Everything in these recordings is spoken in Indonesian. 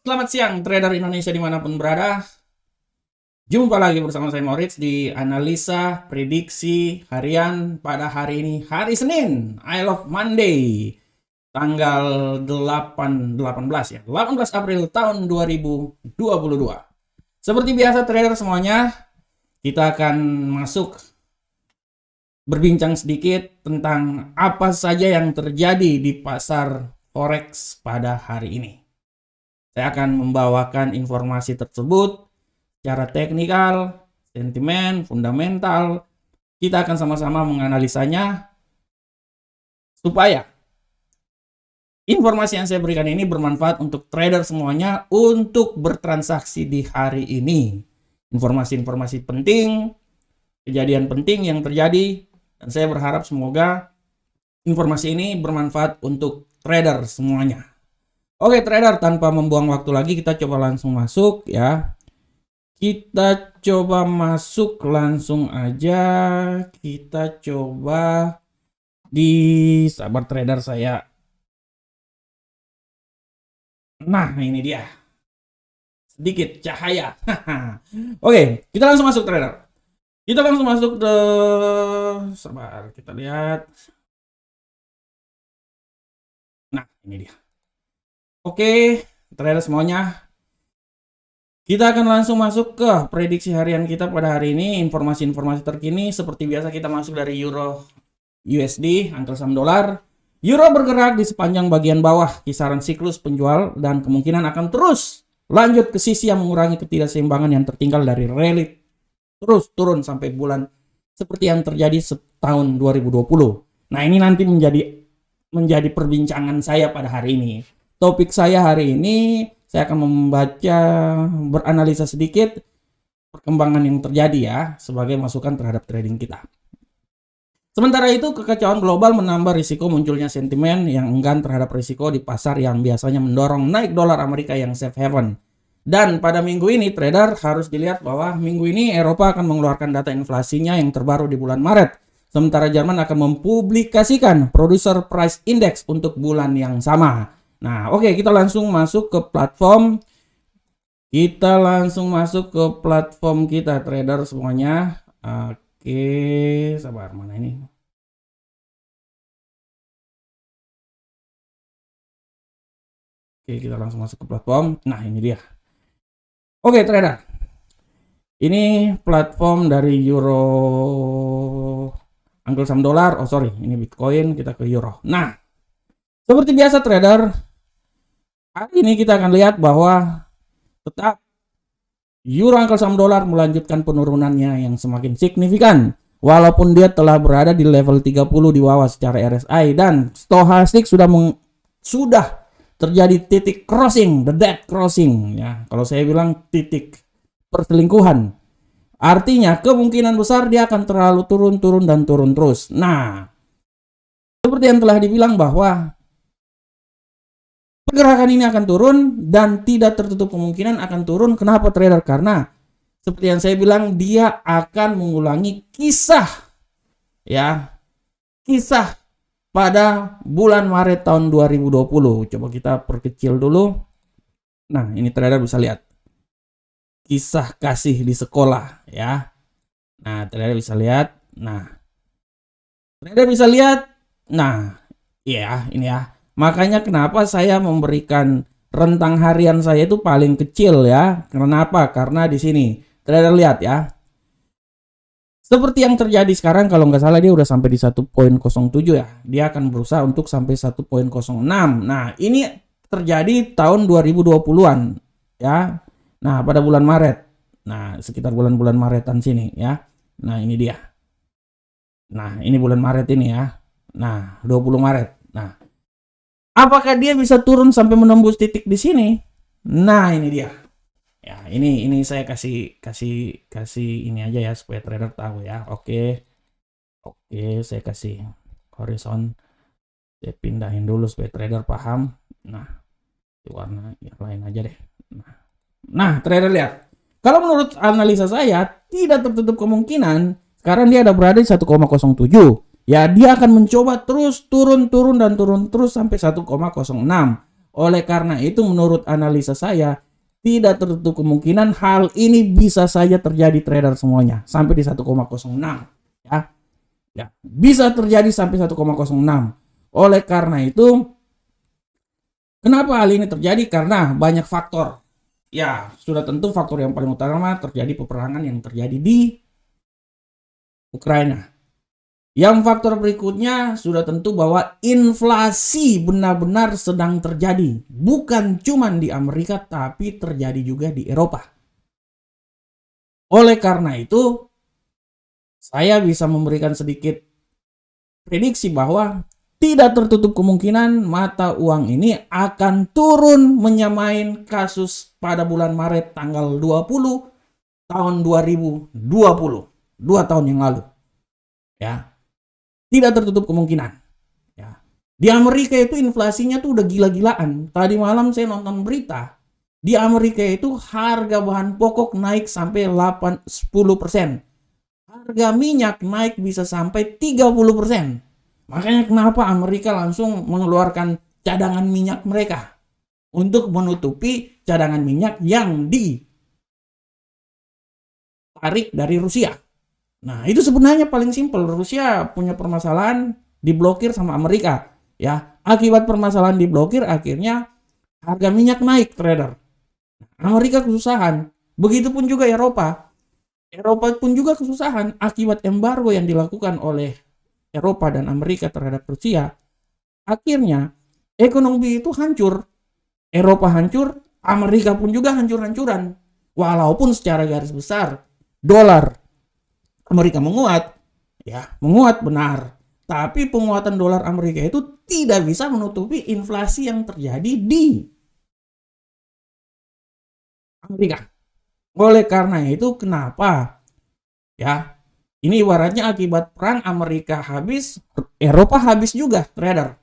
Selamat siang trader Indonesia dimanapun berada. Jumpa lagi bersama saya Moritz di analisa prediksi harian pada hari ini, hari Senin, I love Monday, tanggal 18 ya, 18 April tahun 2022. Seperti biasa trader semuanya, kita akan masuk berbincang sedikit tentang apa saja yang terjadi di pasar forex pada hari ini. Saya akan membawakan informasi tersebut secara teknikal, sentimen, fundamental. Kita akan sama-sama menganalisanya supaya informasi yang saya berikan ini bermanfaat untuk trader semuanya untuk bertransaksi di hari ini. Informasi-informasi penting, kejadian penting yang terjadi, dan saya berharap semoga informasi ini bermanfaat untuk trader semuanya. Oke trader, tanpa membuang waktu lagi kita coba langsung masuk ya. Kita coba masuk langsung aja. Kita coba di sabar trader saya. Nah ini dia. Sedikit cahaya. Oke, kita langsung masuk trader. Kita langsung masuk ke sabar, kita lihat. Nah ini dia. Oke, trader semuanya, kita akan langsung masuk ke prediksi harian kita pada hari ini. Informasi-informasi terkini seperti biasa kita masuk dari Euro USD, angka saham dolar. Euro bergerak di sepanjang bagian bawah kisaran siklus penjual dan kemungkinan akan terus lanjut ke sisi yang mengurangi ketidakseimbangan yang tertinggal dari rally terus turun sampai bulan seperti yang terjadi setahun 2020. Nah ini nanti menjadi perbincangan saya pada hari ini. Topik saya hari ini, saya akan beranalisa sedikit perkembangan yang terjadi ya, sebagai masukan terhadap trading kita. Sementara itu, kekacauan global menambah risiko munculnya sentimen yang enggan terhadap risiko di pasar yang biasanya mendorong naik dolar Amerika yang safe haven. Dan pada minggu ini, trader harus dilihat bahwa minggu ini Eropa akan mengeluarkan data inflasinya yang terbaru di bulan Maret. Sementara Jerman akan mempublikasikan Producer Price Index untuk bulan yang sama. Nah, oke, kita langsung masuk ke platform. Kita langsung masuk ke platform kita, trader semuanya. Oke, sabar, mana ini? Oke, kita langsung masuk ke platform. Nah, ini dia. Oke, trader. Ini platform dari Euro, angka saham dolar. Oh, sorry, ini Bitcoin, kita ke Euro. Nah, seperti biasa trader, hari ini kita akan lihat bahwa tetap Euro angka saham dolar melanjutkan penurunannya yang semakin signifikan. Walaupun dia telah berada di level 30 di bawah secara RSI dan stochastik sudah terjadi titik crossing, the dead crossing ya. Kalau saya bilang titik perselingkuhan. Artinya kemungkinan besar dia akan terlalu turun dan turun terus. Nah, seperti yang telah dibilang bahwa pergerakan ini akan turun dan tidak tertutup kemungkinan akan turun. Kenapa trader? Karena seperti yang saya bilang, dia akan mengulangi kisah pada bulan Maret tahun 2020. Coba kita perkecil dulu. Nah, ini trader bisa lihat kisah kasih di sekolah ya. Nah, trader bisa lihat. Nah, iya ini ya. Makanya kenapa saya memberikan rentang harian saya itu paling kecil ya. Kenapa? Karena di sini trader lihat ya. Seperti yang terjadi sekarang, kalau nggak salah dia udah sampai di 1.07 ya. Dia akan berusaha untuk sampai 1.06. Nah, ini terjadi tahun 2020-an ya. Nah, pada bulan Maret. Nah, sekitar bulan-bulan Maretan sini ya. Nah, ini dia. Nah, ini bulan Maret ini ya. Nah, 20 Maret. Nah, apakah dia bisa turun sampai menembus titik di sini? Nah, ini dia. Ya, ini saya kasih ini aja ya supaya trader tahu ya. Oke, saya kasih horizon. Saya pindahin dulu supaya trader paham. Nah, warna yang lain aja deh. Nah, trader lihat. Kalau menurut analisa saya tidak tertutup kemungkinan sekarang dia ada berada di 1,07. Ya, dia akan mencoba terus turun dan turun terus sampai 1,06. Oleh karena itu menurut analisa saya tidak tertutup kemungkinan hal ini bisa saja terjadi trader semuanya sampai di 1,06 ya. Ya, bisa terjadi sampai 1,06. Oleh karena itu kenapa hal ini terjadi? Karena banyak faktor. Ya, sudah tentu faktor yang paling utama terjadi peperangan yang terjadi di Ukraina. Yang faktor berikutnya sudah tentu bahwa inflasi benar-benar sedang terjadi. Bukan cuma di Amerika, tapi terjadi juga di Eropa. Oleh karena itu, saya bisa memberikan sedikit prediksi bahwa tidak tertutup kemungkinan mata uang ini akan turun menyamain kasus pada bulan Maret tanggal 20 tahun 2020. 2 tahun yang lalu. Ya. Tidak tertutup kemungkinan. Ya. Di Amerika itu inflasinya tuh udah gila-gilaan. Tadi malam saya nonton berita. Di Amerika itu harga bahan pokok naik sampai 10%. Harga minyak naik bisa sampai 30%. Makanya kenapa Amerika langsung mengeluarkan cadangan minyak mereka. Untuk menutupi cadangan minyak yang ditarik dari Rusia. Nah, itu sebenarnya paling simpel. Rusia punya permasalahan diblokir sama Amerika. Ya, akibat permasalahan diblokir akhirnya harga minyak naik, trader. Amerika kesusahan. Begitupun juga Eropa. Eropa pun juga kesusahan akibat embargo yang dilakukan oleh Eropa dan Amerika terhadap Rusia. Akhirnya ekonomi itu hancur. Eropa hancur, Amerika pun juga hancur-hancuran. Walaupun secara garis besar dolar Amerika menguat, ya menguat benar. Tapi penguatan dolar Amerika itu tidak bisa menutupi inflasi yang terjadi di Amerika. Oleh karena itu kenapa? Ya, ini ibaratnya akibat perang Amerika habis, Eropa habis juga, trader.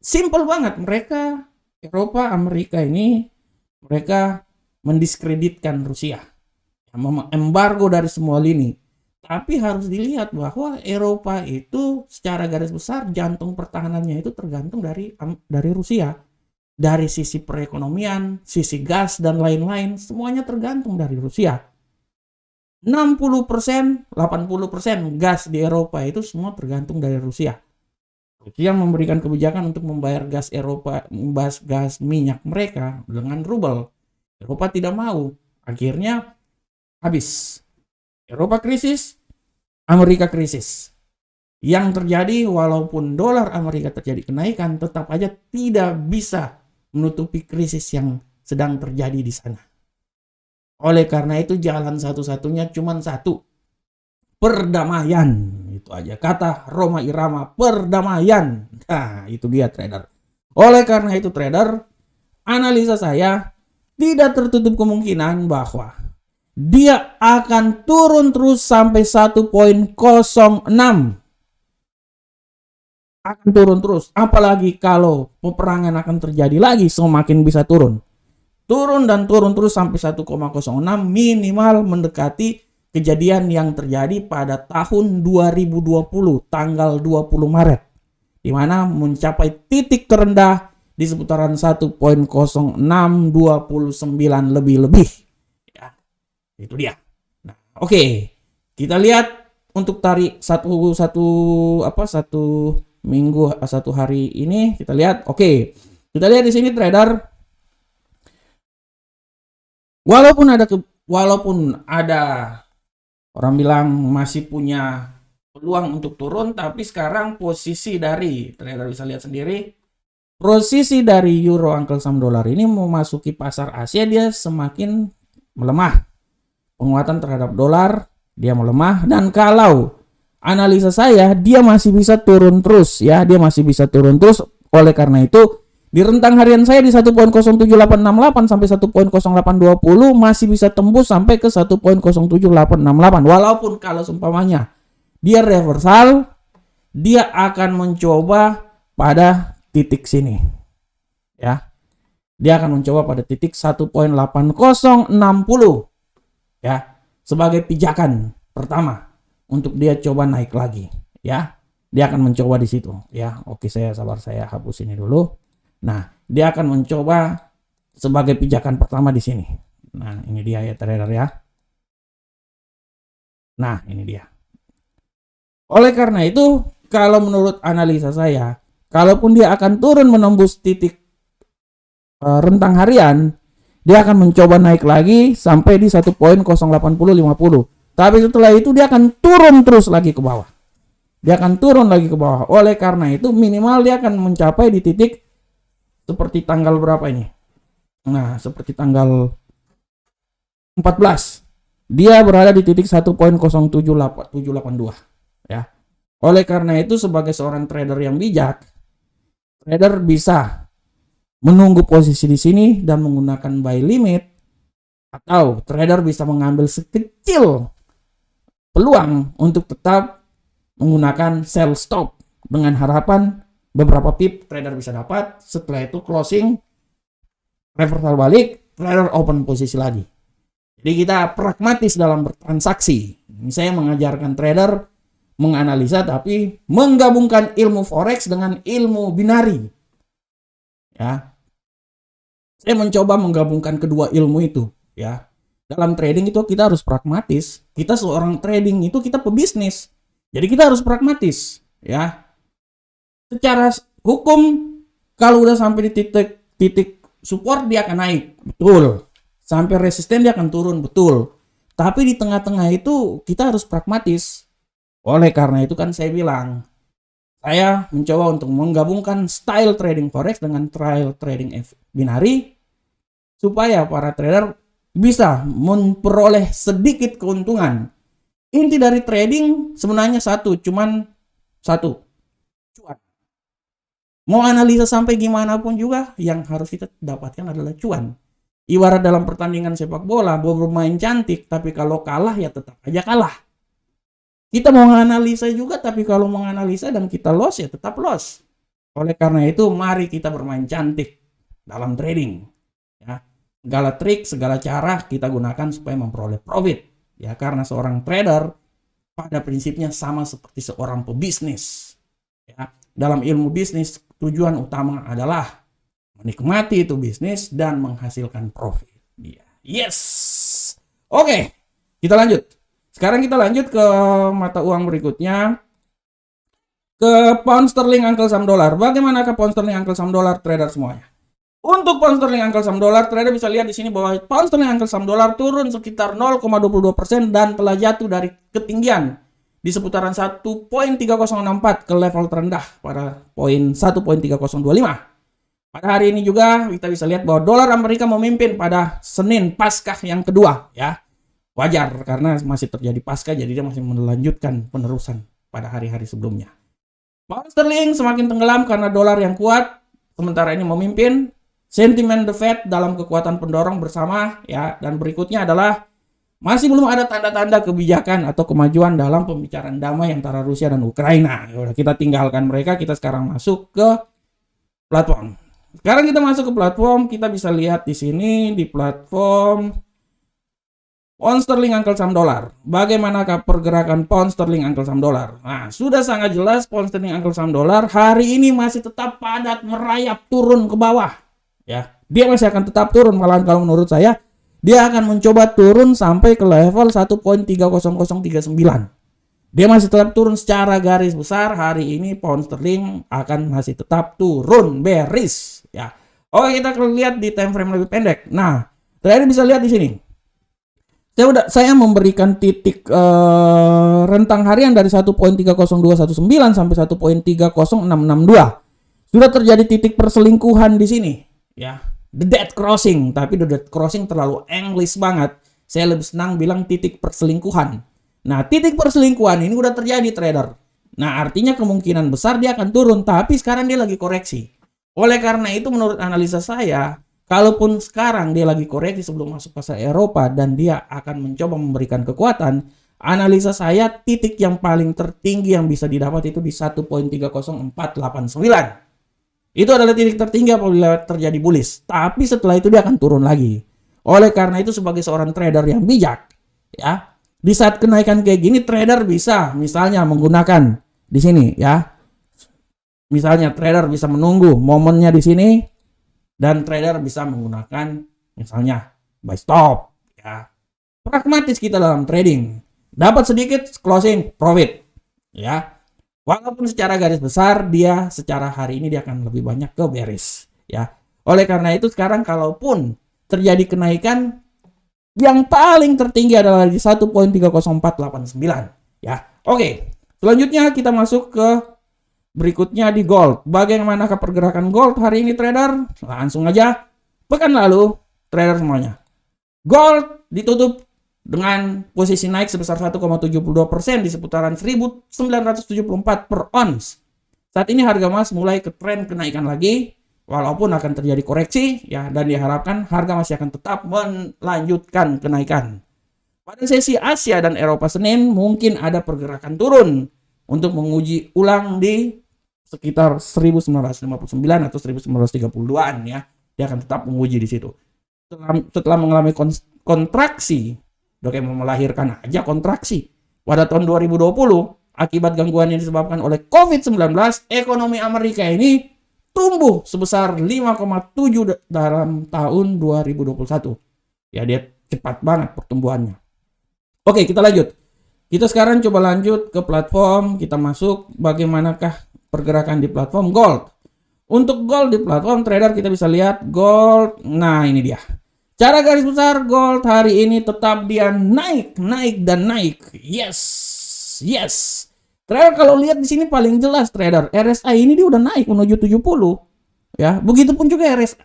Simple banget, mereka Eropa, Amerika ini mereka mendiskreditkan Rusia, embargo dari semua lini. Tapi harus dilihat bahwa Eropa itu secara garis besar jantung pertahanannya itu tergantung dari Rusia. Dari sisi perekonomian, sisi gas dan lain-lain, semuanya tergantung dari Rusia. 60%, 80% gas di Eropa itu semua tergantung dari Rusia. Rusia memberikan kebijakan untuk membayar gas Eropa, gas minyak mereka dengan rubel. Eropa tidak mau. Akhirnya habis. Eropa krisis, Amerika krisis. Yang terjadi walaupun dolar Amerika terjadi kenaikan, tetap aja tidak bisa menutupi krisis yang sedang terjadi di sana. Oleh karena itu jalan satu-satunya cuma satu. Perdamaian. Itu aja kata Rhoma Irama, perdamaian. Nah, itu dia trader. Oleh karena itu trader, analisa saya tidak tertutup kemungkinan bahwa dia akan turun terus sampai 1.06. Akan turun terus. Apalagi kalau peperangan akan terjadi lagi, semakin bisa turun. Turun dan turun terus sampai 1,06 minimal mendekati kejadian yang terjadi pada tahun 2020 tanggal 20 Maret. Di mana mencapai titik terendah di seputaran 1.0629 lebih-lebih. Itu dia. Nah, oke. Kita lihat untuk tarik satu hari ini kita lihat. Oke. Kita lihat di sini trader. Walaupun ada orang bilang masih punya peluang untuk turun, tapi sekarang posisi dari trader bisa lihat sendiri. Posisi dari euro angkel saham dolar ini memasuki pasar Asia dia semakin melemah. Penguatan terhadap dolar dia melemah, dan kalau analisa saya dia masih bisa turun terus ya, dia masih bisa turun terus. Oleh karena itu di rentang harian saya di 1.07868 sampai 1.0820 masih bisa tembus sampai ke 1.07868. Walaupun kalau seumpamanya dia reversal, dia akan mencoba pada titik sini ya. Dia akan mencoba pada titik 1.8060 ya, sebagai pijakan pertama untuk dia coba naik lagi ya. Dia akan mencoba di situ ya. Oke, saya hapus ini dulu. Nah, dia akan mencoba sebagai pijakan pertama di sini. Nah, ini dia ya trader ya. Nah, ini dia. Oleh karena itu, kalau menurut analisa saya, kalaupun dia akan turun menembus titik rentang harian, dia akan mencoba naik lagi sampai di 1.08050. Tapi setelah itu dia akan turun terus lagi ke bawah. Dia akan turun lagi ke bawah. Oleh karena itu minimal dia akan mencapai di titik seperti tanggal berapa ini? Nah, seperti tanggal 14. Dia berada di titik 1.07872 ya. Oleh karena itu sebagai seorang trader yang bijak, trader bisa menunggu posisi di sini dan menggunakan buy limit, atau trader bisa mengambil sekecil peluang untuk tetap menggunakan sell stop dengan harapan beberapa pip trader bisa dapat. Setelah itu closing, reversal balik, trader open posisi lagi. Jadi kita pragmatis dalam bertransaksi. Ini saya mengajarkan trader menganalisa tapi menggabungkan ilmu forex dengan ilmu binari. Ya. Saya mencoba menggabungkan kedua ilmu itu, ya. Dalam trading itu kita harus pragmatis. Kita seorang trading itu kita pebisnis. Jadi kita harus pragmatis, ya. Secara hukum kalau udah sampai di titik support dia akan naik, betul. Sampai resisten dia akan turun, betul. Tapi di tengah-tengah itu kita harus pragmatis. Oleh karena itu kan saya bilang, saya mencoba untuk menggabungkan style trading forex dengan style trading binari supaya para trader bisa memperoleh sedikit keuntungan. Inti dari trading sebenarnya cuman satu, cuan. Mau analisa sampai gimana pun juga yang harus kita dapatkan adalah cuan. Ibarat dalam pertandingan sepak bola, bermain cantik tapi kalau kalah ya tetap aja kalah. Kita mau menganalisa juga, tapi kalau menganalisa dan kita loss ya tetap loss. Oleh karena itu, mari kita bermain cantik dalam trading. Ya, segala trik, segala cara kita gunakan supaya memperoleh profit. Ya, karena seorang trader pada prinsipnya sama seperti seorang pebisnis. Ya, dalam ilmu bisnis tujuan utama adalah menikmati itu bisnis dan menghasilkan profit. Ya, yes. Oke, kita lanjut. Sekarang kita lanjut ke mata uang berikutnya, ke pound sterling uncle saham dolar. Bagaimana ke pound sterling uncle saham dolar trader semuanya? Untuk pound sterling uncle saham dolar, trader bisa lihat di sini bahwa pound sterling uncle saham dolar turun sekitar 0,22% dan telah jatuh dari ketinggian di seputaran 1.3064 ke level terendah pada poin 1.3025. Pada hari ini juga kita bisa lihat bahwa dolar Amerika memimpin pada Senin Paskah yang kedua, ya. Wajar karena masih terjadi pasca, jadi dia masih melanjutkan penerusan pada hari-hari sebelumnya. Pound sterling semakin tenggelam karena dolar yang kuat sementara ini memimpin. Sentimen The Fed dalam kekuatan pendorong bersama, ya, dan berikutnya adalah masih belum ada tanda-tanda kebijakan atau kemajuan dalam pembicaraan damai antara Rusia dan Ukraina. Yaudah, kita tinggalkan mereka, kita sekarang masuk ke platform. Sekarang kita masuk ke platform, kita bisa lihat di sini di platform pound sterling uncle saham dolar. Bagaimanakah pergerakan pound sterling uncle saham dolar? Nah, sudah sangat jelas pound sterling uncle saham dolar hari ini masih tetap padat merayap turun ke bawah. Ya, dia masih akan tetap turun, malahan kalau menurut saya dia akan mencoba turun sampai ke level 1.30039. Dia masih tetap turun secara garis besar. Hari ini pound sterling akan masih tetap turun bearish, ya. Oke, kita lihat di time frame lebih pendek. Nah, terakhir bisa lihat di sini. Saya memberikan titik rentang harian dari 1.30219 sampai 1.30662. Sudah terjadi titik perselingkuhan di sini, ya. The dead crossing, tapi the dead crossing terlalu English banget. Saya lebih senang bilang titik perselingkuhan. Nah, titik perselingkuhan ini udah terjadi trader. Nah, artinya kemungkinan besar dia akan turun, tapi sekarang dia lagi koreksi. Oleh karena itu menurut analisa saya, kalaupun sekarang dia lagi koreksi sebelum masuk pasar Eropa dan dia akan mencoba memberikan kekuatan, analisa saya titik yang paling tertinggi yang bisa didapat itu di 1.30489. Itu adalah titik tertinggi apabila terjadi bullish. Tapi setelah itu dia akan turun lagi. Oleh karena itu sebagai seorang trader yang bijak, ya, di saat kenaikan kayak gini trader bisa misalnya menggunakan di sini, ya. Misalnya trader bisa menunggu momennya di sini. dan trader bisa menggunakan misalnya buy stop ya. Pragmatis kita dalam trading, dapat sedikit closing profit ya. Walaupun secara garis besar dia secara hari ini dia akan lebih banyak ke bearish ya. Oleh karena itu sekarang kalaupun terjadi kenaikan, yang paling tertinggi adalah di 1.30489 ya. Oke, selanjutnya kita masuk ke berikutnya di gold. Bagaimanakah pergerakan gold hari ini trader? Langsung aja, pekan lalu trader semuanya, gold ditutup dengan posisi naik sebesar 1,72% di seputaran 1974 per ons. Saat ini harga emas mulai ke tren kenaikan lagi, walaupun akan terjadi koreksi ya, dan diharapkan harga masih akan tetap melanjutkan kenaikan. Pada sesi Asia dan Eropa Senin mungkin ada pergerakan turun untuk menguji ulang di sekitar 1959 atau 1932-an ya. Dia akan tetap menguji di situ. Setelah mengalami kontraksi, udah kayak mau melahirkan aja kontraksi pada tahun 2020 akibat gangguan yang disebabkan oleh COVID-19, ekonomi Amerika ini tumbuh sebesar 5,7 dalam tahun 2021. Ya, dia cepat banget pertumbuhannya. Oke, kita lanjut. Kita sekarang coba lanjut ke platform, kita masuk bagaimanakah pergerakan di platform gold. Untuk gold di platform trader kita bisa lihat gold. Nah, ini dia. Cara garis besar gold hari ini tetap dia naik dan naik. Yes. Trader kalau lihat di sini paling jelas trader, RSI ini dia udah naik menuju 70. Ya, begitupun juga RSI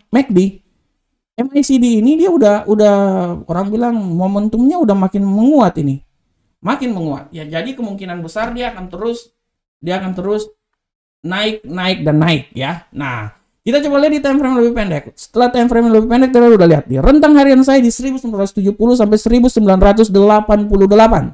MACD. MACD ini dia udah orang bilang momentumnya udah makin menguat ini. Makin menguat. Ya, jadi kemungkinan besar dia akan terus naik dan naik ya. Nah, kita coba lihat di time frame lebih pendek. Setelah time frame lebih pendek, kita udah lihat di rentang harian saya di 1970 sampai 1988.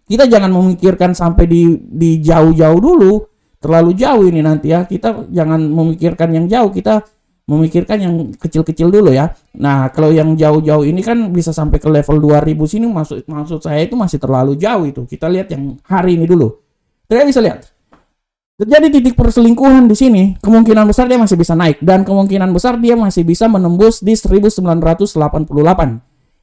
Kita jangan memikirkan sampai di jauh-jauh dulu, terlalu jauh ini nanti ya. Kita jangan memikirkan yang jauh, kita memikirkan yang kecil-kecil dulu ya. Nah, kalau yang jauh-jauh ini kan bisa sampai ke level 2000 sini, maksud saya itu masih terlalu jauh itu. Kita lihat yang hari ini dulu. Kita bisa lihat. Terjadi titik perselingkuhan di sini, kemungkinan besar dia masih bisa naik dan kemungkinan besar dia masih bisa menembus di 1988.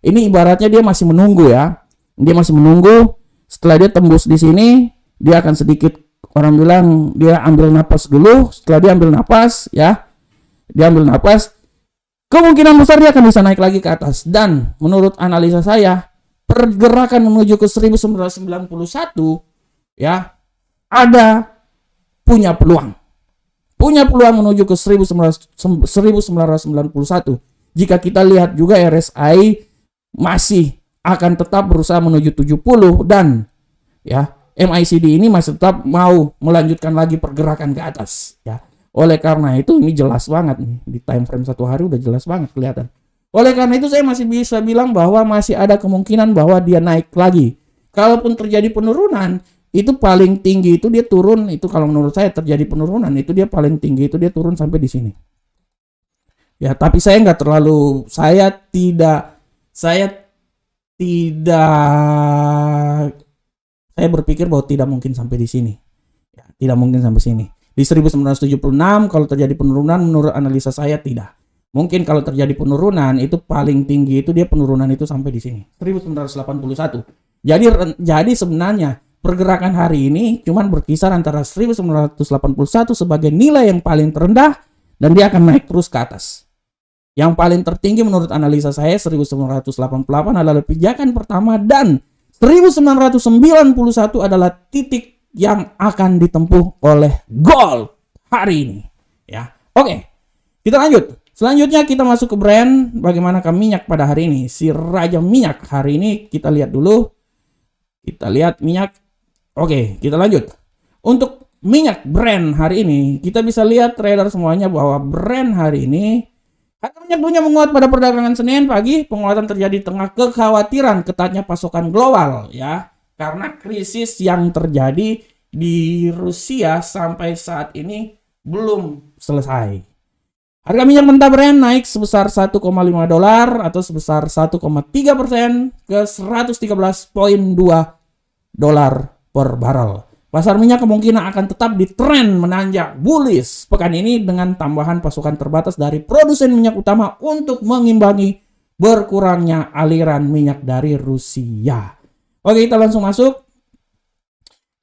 Ini ibaratnya dia masih menunggu ya. Dia masih menunggu. Setelah dia tembus di sini, dia akan sedikit, orang bilang dia ambil napas dulu. Setelah dia ambil napas ya, dia ambil napas, kemungkinan besar dia akan bisa naik lagi ke atas. Dan menurut analisa saya, pergerakan menuju ke 1991 ya, ada punya peluang menuju ke 1991. Jika kita lihat juga RSI masih akan tetap berusaha menuju 70 dan ya MACD ini masih tetap mau melanjutkan lagi pergerakan ke atas ya. Oleh karena itu ini jelas banget nih di time frame satu hari udah jelas banget kelihatan. Oleh karena itu saya masih bisa bilang bahwa masih ada kemungkinan bahwa dia naik lagi. Kalaupun terjadi penurunan, itu paling tinggi itu dia turun, itu kalau menurut saya terjadi penurunan itu dia paling tinggi itu dia turun sampai di sini. Ya, tapi saya berpikir bahwa tidak mungkin sampai di sini. Ya, tidak mungkin sampai sini. Di 1976 kalau terjadi penurunan menurut analisa saya tidak. Mungkin kalau terjadi penurunan itu paling tinggi itu dia penurunan itu sampai di sini. 1981. Jadi sebenarnya pergerakan hari ini cuman berkisar antara 1981 sebagai nilai yang paling terendah dan dia akan naik terus ke atas. Yang paling tertinggi menurut analisa saya 1988 adalah pijakan pertama dan 1991 adalah titik yang akan ditempuh oleh gold hari ini. Ya, oke. Kita lanjut. Selanjutnya kita masuk ke brand bagaimanakah minyak pada hari ini. Si raja minyak hari ini kita lihat dulu. Kita lihat minyak. Oke, kita lanjut. Untuk minyak brand hari ini, kita bisa lihat trader semuanya bahwa brand hari ini harga minyak dunia menguat pada perdagangan Senin pagi. Penguatan terjadi di tengah kekhawatiran ketatnya pasokan global ya, karena krisis yang terjadi di Rusia sampai saat ini belum selesai. Harga minyak mentah Brent naik sebesar 1,5 dolar atau sebesar 1,3% ke 113,2 dolar per barrel. Pasar minyak kemungkinan akan tetap di tren menanjak bullish pekan ini dengan tambahan pasokan terbatas dari produsen minyak utama untuk mengimbangi berkurangnya aliran minyak dari Rusia. Oke, kita langsung masuk.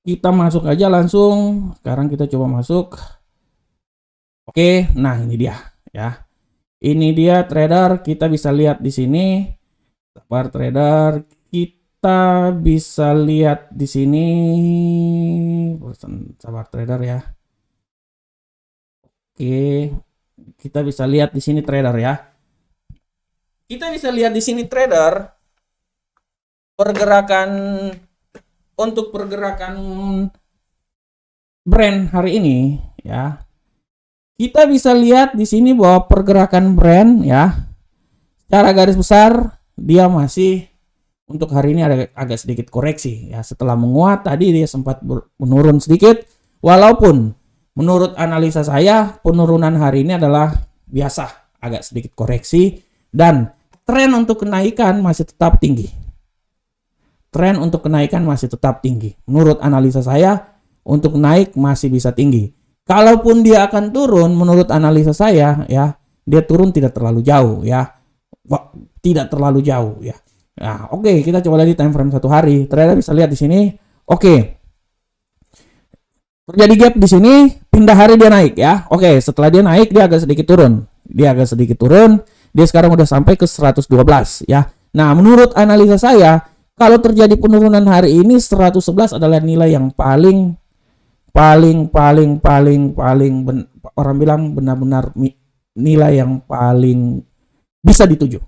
Kita masuk aja langsung. Sekarang kita coba masuk. Oke, nah ini dia ya. Ini dia trader, kita bisa lihat di sini. Sabar trader, kita bisa lihat di sini. Sabar trader ya. Oke, kita bisa lihat di sini trader ya. Kita bisa lihat di sini trader pergerakan untuk pergerakan Brent hari ini ya. Kita bisa lihat di sini bahwa pergerakan Brent ya, secara garis besar dia masih untuk hari ini ada agak sedikit koreksi ya. Setelah menguat tadi dia sempat menurun sedikit, walaupun menurut analisa saya penurunan hari ini adalah biasa, agak sedikit koreksi dan tren untuk kenaikan masih tetap tinggi. Tren untuk kenaikan masih tetap tinggi. Menurut analisa saya untuk naik masih bisa tinggi. Kalaupun dia akan turun, menurut analisa saya ya, dia turun tidak terlalu jauh ya, tidak terlalu jauh ya. Nah, oke, kita coba lihat di time frame 1 hari. Trader bisa lihat di sini. Oke, terjadi gap di sini, pindah hari dia naik ya. Oke, setelah dia naik dia agak sedikit turun. Dia sekarang udah sampai ke 112 ya. Nah, menurut analisa saya, kalau terjadi penurunan hari ini 111 adalah nilai yang paling orang bilang benar-benar nilai yang paling bisa dituju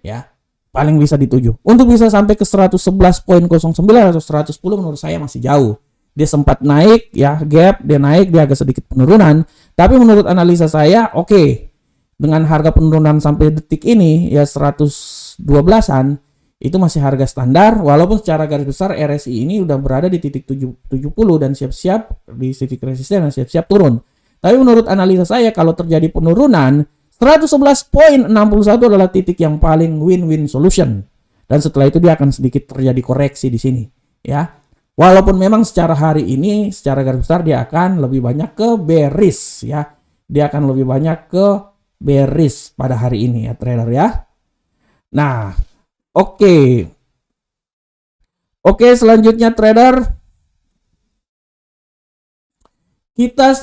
ya, paling bisa dituju. Untuk bisa sampai ke 111.09 atau 110 menurut saya masih jauh. Dia sempat naik ya, gap, dia naik, dia agak sedikit penurunan, tapi menurut analisa saya oke, dengan harga penurunan sampai detik ini ya 112-an itu masih harga standar, walaupun secara garis besar RSI ini udah berada di titik 70 dan siap-siap di titik resisten dan siap-siap turun. Tapi menurut analisa saya kalau terjadi penurunan 111.61 adalah titik yang paling win-win solution. Dan setelah itu dia akan sedikit terjadi koreksi di sini ya. Walaupun memang secara hari ini secara garis besar dia akan lebih banyak ke bearish ya. Dia akan lebih banyak ke bearish pada hari ini ya trader ya. Nah, Oke, selanjutnya trader. Kita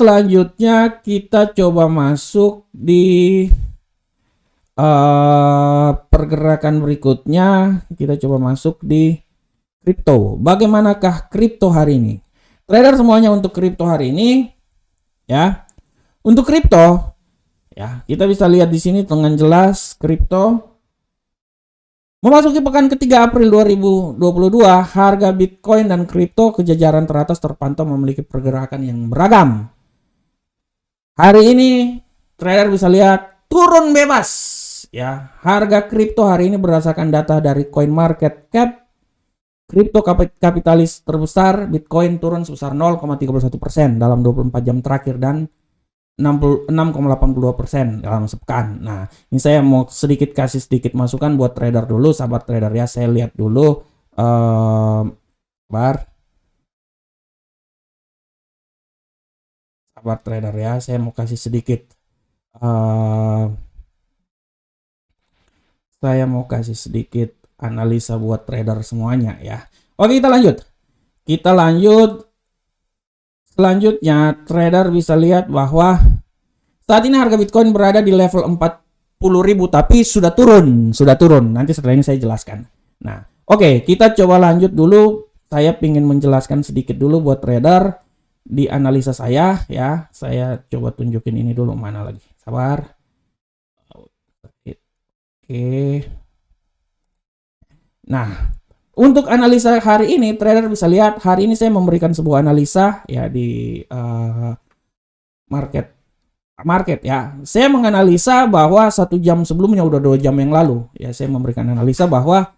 coba masuk di pergerakan berikutnya. Kita coba masuk di kripto. Bagaimanakah kripto hari ini? Trader semuanya untuk kripto hari ini ya. Untuk kripto ya, kita bisa lihat di sini dengan jelas kripto memasuki pekan ketiga April 2022, harga Bitcoin dan kripto ke jajaran teratas terpantau memiliki pergerakan yang beragam. Hari ini trader bisa lihat turun bebas ya. Harga kripto hari ini berdasarkan data dari CoinMarketCap, kripto kapitalis terbesar Bitcoin turun sebesar 0,31% dalam 24 jam terakhir dan 66,82% dalam sepekan. Nah, ini saya mau kasih sedikit masukan buat trader dulu, sahabat trader ya. Saya lihat dulu sahabat trader ya. Saya mau kasih sedikit analisa buat trader semuanya ya. Oke, kita lanjut. Selanjutnya, trader bisa lihat bahwa saat ini harga Bitcoin berada di level 40.000 tapi sudah turun. Nanti setelah ini saya jelaskan. Nah, oke, kita coba lanjut dulu. Saya ingin menjelaskan sedikit dulu buat trader di analisa saya ya. Saya coba tunjukin ini dulu, mana lagi. Sabar. Oke. Nah, untuk analisa hari ini, trader bisa lihat hari ini saya memberikan sebuah analisa ya di market ya. Saya menganalisa bahwa 1 jam sebelumnya, udah 2 jam yang lalu ya, saya memberikan analisa bahwa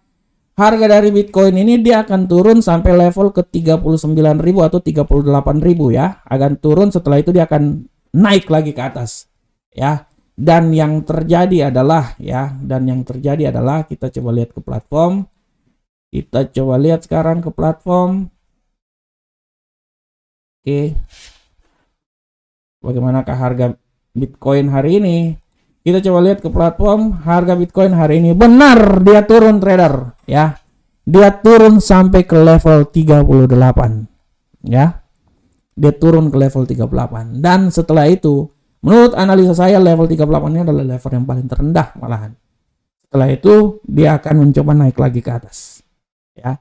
harga dari Bitcoin ini dia akan turun sampai level ke 39.000 atau 38.000 ya. Akan turun, setelah itu dia akan naik lagi ke atas ya. Dan yang terjadi adalah kita coba lihat ke platform. Kita coba lihat sekarang ke platform. Oke, bagaimanakah harga Bitcoin hari ini? Kita coba lihat ke platform harga Bitcoin hari ini. Benar, dia turun trader ya. Dia turun sampai ke level 38 ya. Dia turun ke level 38 dan setelah itu menurut analisa saya level 38 ini adalah level yang paling terendah malahan. Setelah itu dia akan mencoba naik lagi ke atas ya.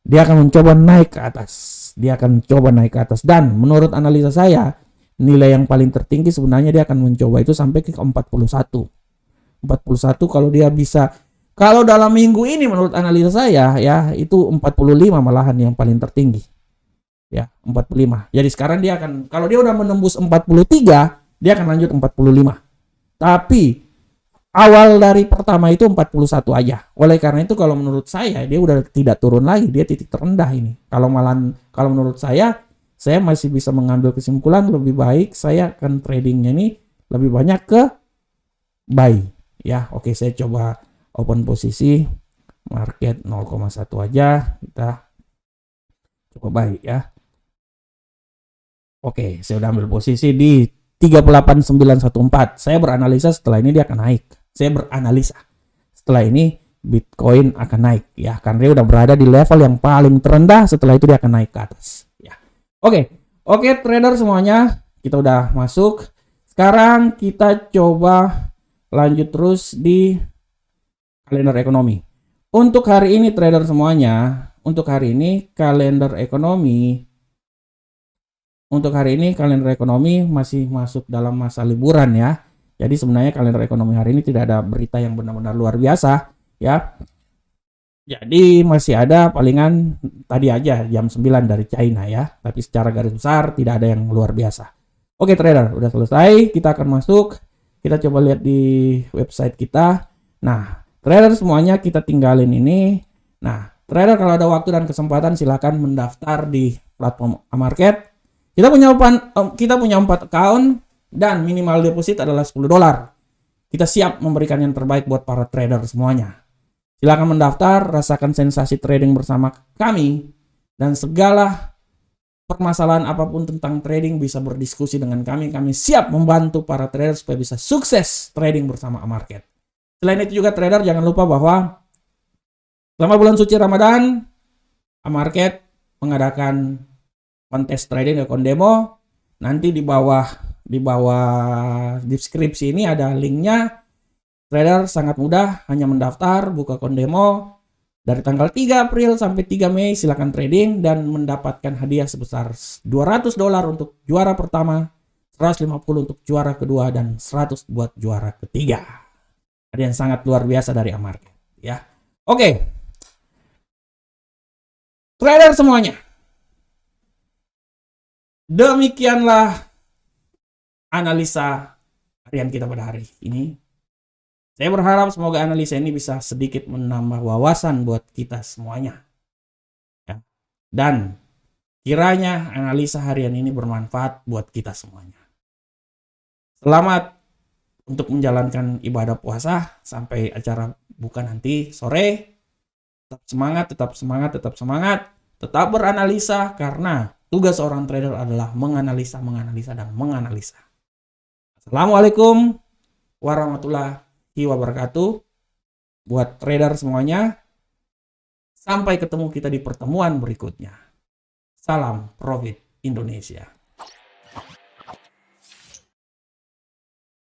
Dia akan mencoba naik ke atas. Dia akan mencoba naik ke atas dan menurut analisa saya nilai yang paling tertinggi sebenarnya dia akan mencoba itu sampai ke 41 kalau dia bisa, kalau dalam minggu ini menurut analisa saya ya itu 45 malahan yang paling tertinggi ya, 45. Jadi sekarang dia akan, kalau dia udah menembus 43 dia akan lanjut 45, tapi awal dari pertama itu 41 aja. Oleh karena itu kalau menurut saya dia udah tidak turun lagi, dia titik terendah ini. Kalau menurut saya masih bisa mengambil kesimpulan lebih baik saya akan tradingnya ini lebih banyak ke buy ya. Oke, saya coba open posisi market 0,1 aja, kita coba buy ya. Oke, saya udah ambil posisi di 38914. Saya beranalisa setelah ini dia akan naik. Saya beranalisa setelah ini Bitcoin akan naik ya, karena dia udah berada di level yang paling terendah. Setelah itu dia akan naik ke atas ya. Oke trader semuanya, kita udah masuk. Sekarang kita coba lanjut terus di kalender ekonomi. Untuk hari ini trader semuanya, untuk hari ini kalender ekonomi masih masuk dalam masa liburan ya. Jadi sebenarnya kalender ekonomi hari ini tidak ada berita yang benar-benar luar biasa ya. Jadi masih ada palingan tadi aja jam 9 dari China ya. Tapi secara garis besar tidak ada yang luar biasa. Oke trader, udah selesai. Kita akan masuk. Kita coba lihat di website kita. Nah, trader semuanya kita tinggalin ini. Nah, trader kalau ada waktu dan kesempatan silahkan mendaftar di platform Amarket. Kita punya 4 account dan minimal deposit adalah $10. Kita siap memberikan yang terbaik buat para trader semuanya. Silakan mendaftar, rasakan sensasi trading bersama kami, dan segala permasalahan apapun tentang trading bisa berdiskusi dengan kami. Kami siap membantu para trader supaya bisa sukses trading bersama Amarket. Selain itu juga trader jangan lupa bahwa selama bulan suci Ramadan, Amarket mengadakan kontes trading akun demo. Nanti di bawah deskripsi ini ada linknya. Trader sangat mudah, hanya mendaftar, buka akun demo dari tanggal 3 April sampai 3 Mei, silakan trading dan mendapatkan hadiah sebesar $200 untuk juara pertama, 150 untuk juara kedua, dan 100 buat juara ketiga. Hadiah yang sangat luar biasa dari Amarket ya. Oke. Trader semuanya, demikianlah analisa harian kita pada hari ini. Saya berharap semoga analisa ini bisa sedikit menambah wawasan buat kita semuanya. Ya. Dan kiranya analisa harian ini bermanfaat buat kita semuanya. Selamat untuk menjalankan ibadah puasa sampai acara buka nanti sore. Tetap semangat, tetap semangat, tetap semangat. Tetap beranalisa karena tugas seorang trader adalah menganalisa, dan menganalisa. Assalamualaikum warahmatullahi wabarakatuh. Buat trader semuanya, sampai ketemu kita di pertemuan berikutnya. Salam Profit Indonesia.